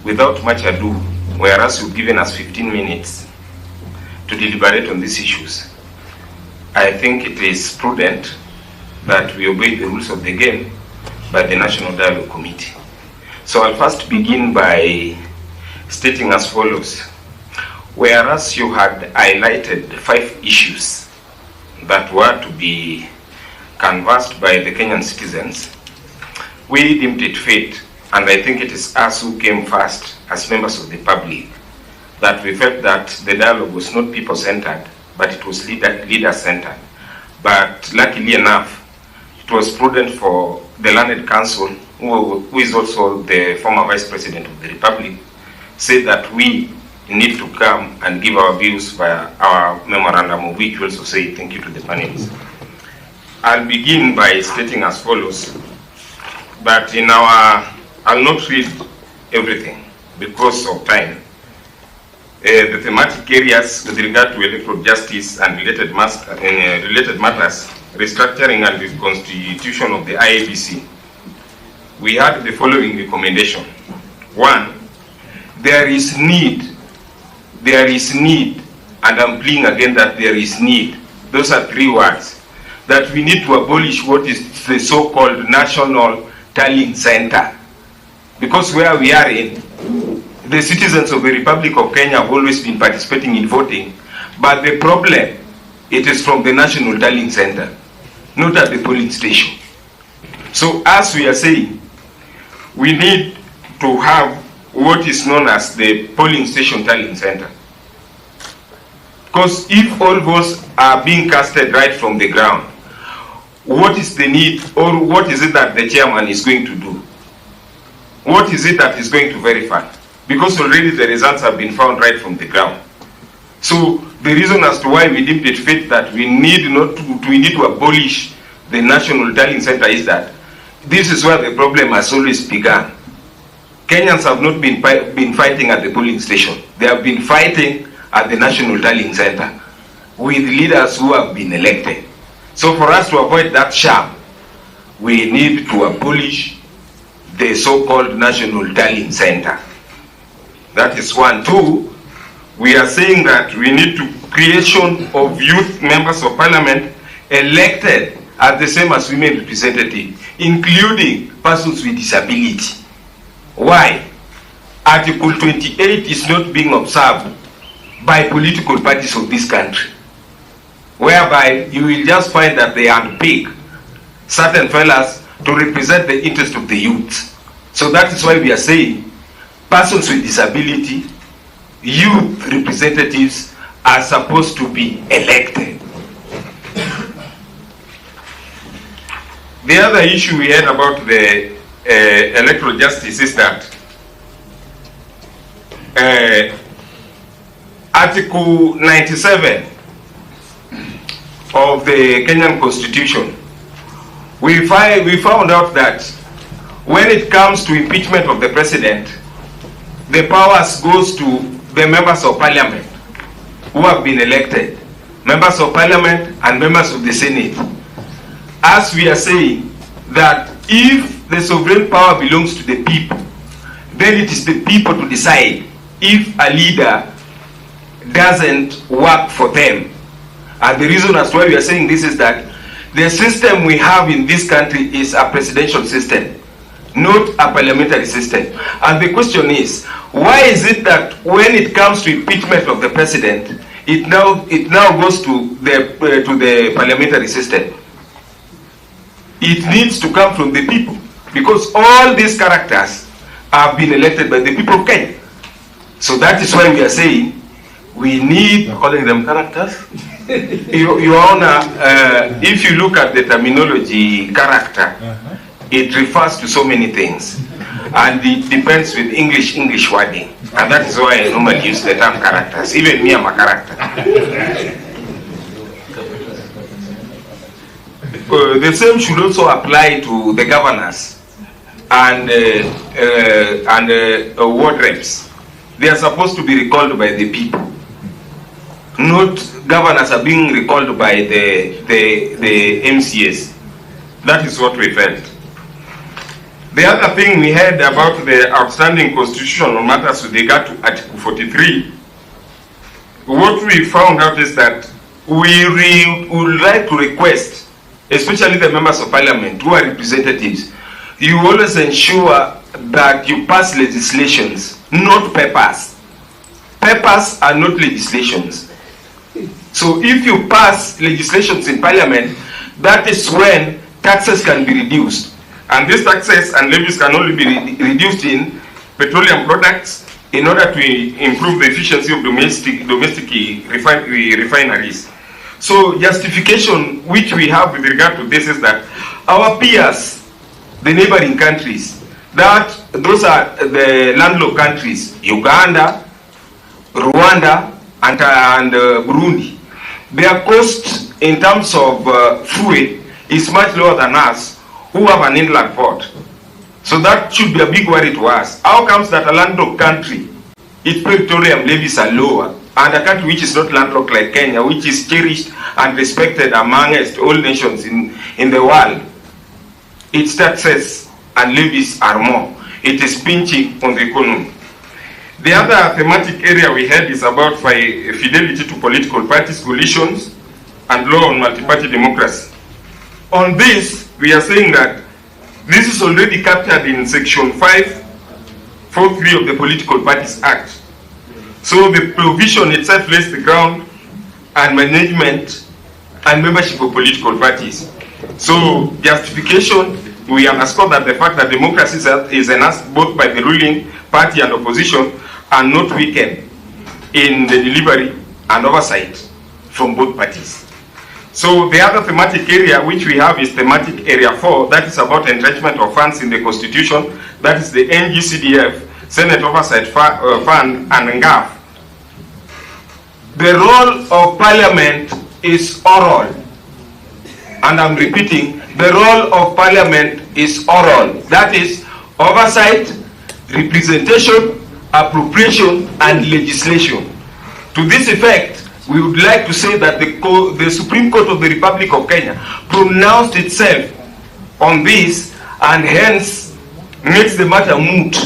without much ado, whereas you've given us 15 minutes to deliberate on these issues, I think it is prudent that we obey the rules of the game by the National Dialogue Committee. So I'll first begin by stating as follows. Whereas you had highlighted 5 issues that were to be canvassed by the Kenyan citizens, we deemed it fit, and I think it is us who came first as members of the public, that we felt that the dialogue was not people-centered, but it was leader-centered. But luckily enough, it was prudent for the Learned Council, who is also the former Vice President of the Republic, said that we need to come and give our views via our memorandum, of which we also say thank you to the panelists. I'll begin by stating as follows, that I'll not read everything because of time. The thematic areas with regard to electoral justice and related matters, restructuring and reconstitution of the IEBC, we had the following recommendation. 1, there is need, and I'm pleading again that there is need. Those are 3 words. That we need to abolish what is the so-called National Tallying Center. Because where we are in, the citizens of the Republic of Kenya have always been participating in voting, but the problem, it is from the National Tallying Center, not at the polling station. So as we are saying, we need to have what is known as the polling station tallying center. Because if all votes are being casted right from the ground, what is the need, or what is it that the chairman is going to do? What is it that is going to verify? Because already the results have been found right from the ground. So the reason as to why we deemed it fit that we need to abolish the National Tallying Center is that this is where the problem has always begun. Kenyans have not been fighting at the polling station. They have been fighting at the National Tallying Center with leaders who have been elected. So for us to avoid that sham, we need to abolish the so-called National Tallying Center. That is 1. 2, we are saying that we need to creation of youth members of parliament elected as the same as women representatives, including persons with disability. Why? Article 28 is not being observed by political parties of this country, whereby you will just find that they handpick certain fellas to represent the interest of the youth. So that is why we are saying persons with disability, youth representatives are supposed to be elected. The other issue we had about the electoral justice is that Article 97 of the Kenyan Constitution, we found out that when it comes to impeachment of the president, the powers goes to the members of parliament who have been elected, members of parliament and members of the Senate. As we are saying that if the sovereign power belongs to the people, then it is the people to decide if a leader doesn't work for them. And the reason as to why we are saying this is that the system we have in this country is a presidential system, not a parliamentary system. And the question is, why is it that when it comes to impeachment of the president, it now goes to the parliamentary system? It needs to come from the people, because all these characters have been elected by the people of Kenya. So that is why we are saying we need calling them characters. Your Honor, if you look at the terminology character, it refers to so many things, and it depends with English wording, and that is why I normally use the term characters. Even me, I'm a character. The same should also apply to the governors and ward reps. They are supposed to be recalled by the people. Not governors are being recalled by the MCAs. That is what we felt. The other thing we heard about the outstanding constitutional matters with regard to Article 43, what we found out is that we would like to request, especially the members of parliament who are representatives, you always ensure that you pass legislations, not papers. Papers are not legislations. So if you pass legislations in parliament, that is when taxes can be reduced. And these taxes and levies can only be reduced in petroleum products in order to improve the efficiency of domestic refineries. So justification which we have with regard to this is that our peers, the neighboring countries, those are the landlocked countries, Uganda, Rwanda, and Burundi. Their cost in terms of fuel is much lower than us, who have an inland port. So that should be a big worry to us. How comes that a landlocked country, its petroleum levies are lower, and a country which is not landlocked like Kenya, which is cherished and respected amongst all nations in the world, its taxes and levies are more? It is pinching on the economy. The other thematic area we had is about fidelity to political parties, coalitions, and law on multi-party democracy. On this, we are saying that this is already captured in Section 543 of the Political Parties Act. So the provision itself lays the ground and management and membership of political parties. So justification, we underscore that the fact that democracy is enhanced both by the ruling party and opposition and not weakened in the delivery and oversight from both parties. So the other thematic area which we have is thematic area 4, that is about entrenchment of funds in the constitution, that is the NGCDF, Senate Oversight Fund, and NGAF. The role of parliament is oral, and I'm repeating, the role of parliament is oral, that is oversight, representation, appropriation, and legislation. To this effect, we would like to say that the Supreme Court of the Republic of Kenya pronounced itself on this and hence makes the matter moot.